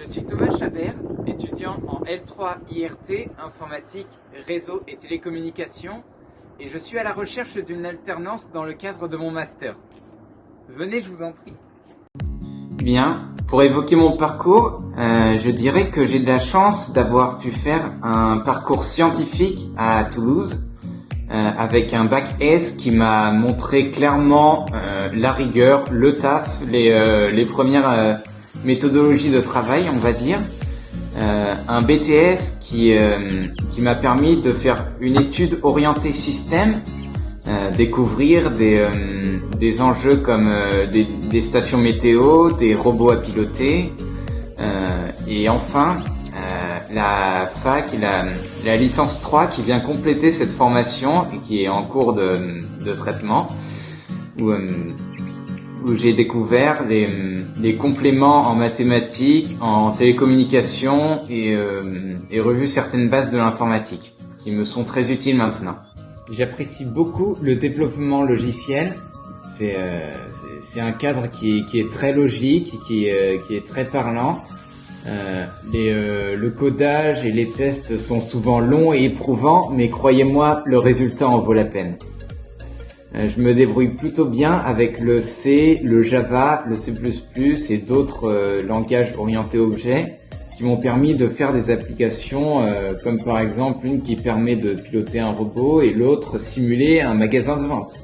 Je suis Thomas Chabert, étudiant en L3 IRT, informatique, réseau et télécommunications, et je suis à la recherche d'une alternance dans le cadre de mon master. Venez, je vous en prie. Bien, pour évoquer mon parcours, je dirais que j'ai de la chance d'avoir pu faire un parcours scientifique à Toulouse, avec un bac S qui m'a montré clairement la rigueur, le taf, les premières méthodologies de travail, on va dire. Un BTS qui m'a permis de faire une étude orientée système, découvrir des enjeux comme des stations météo, des robots à piloter, et enfin la fac, la licence 3 qui vient compléter cette formation et qui est en cours de traitement, où j'ai découvert les compléments en mathématiques, en télécommunications et revu certaines bases de l'informatique qui me sont très utiles maintenant. J'apprécie beaucoup le développement logiciel. C'est un cadre qui est très logique, qui est très parlant. Le codage et les tests sont souvent longs et éprouvants, mais croyez-moi, le résultat en vaut la peine. Je me débrouille plutôt bien avec le C, le Java, le C++ et d'autres langages orientés objets qui m'ont permis de faire des applications comme par exemple une qui permet de piloter un robot et l'autre simuler un magasin de vente.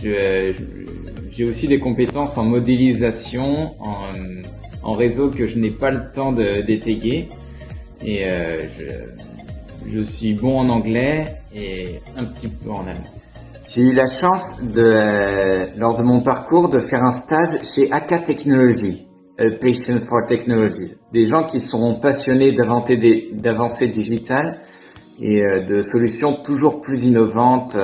J'ai aussi des compétences en modélisation, en réseau que je n'ai pas le temps d'étayer, et je suis bon en anglais et un petit peu en allemand. J'ai eu la chance lors de mon parcours de faire un stage chez AK Technology, Passion for Technologies, des gens qui sont passionnés d'avancées digitales et de solutions toujours plus innovantes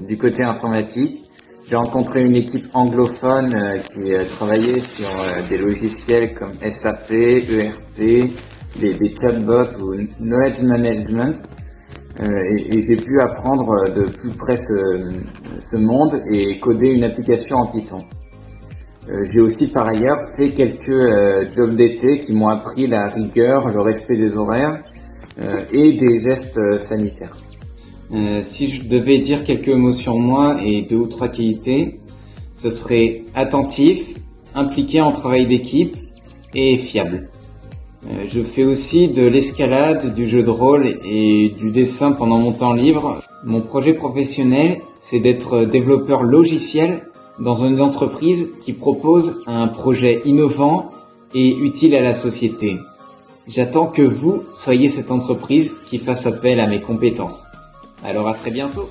du côté informatique. J'ai rencontré une équipe anglophone qui travaillait sur des logiciels comme SAP, ERP, des chatbots ou knowledge management, et j'ai pu apprendre de plus près ce monde et coder une application en Python. J'ai aussi par ailleurs fait quelques jobs d'été qui m'ont appris la rigueur, le respect des horaires et des gestes sanitaires. Si je devais dire quelques mots sur moi et 2 ou 3 qualités, ce serait attentif, impliqué en travail d'équipe et fiable. Je fais aussi de l'escalade, du jeu de rôle et du dessin pendant mon temps libre. Mon projet professionnel, c'est d'être développeur logiciel dans une entreprise qui propose un projet innovant et utile à la société. J'attends que vous soyez cette entreprise qui fasse appel à mes compétences. Alors à très bientôt!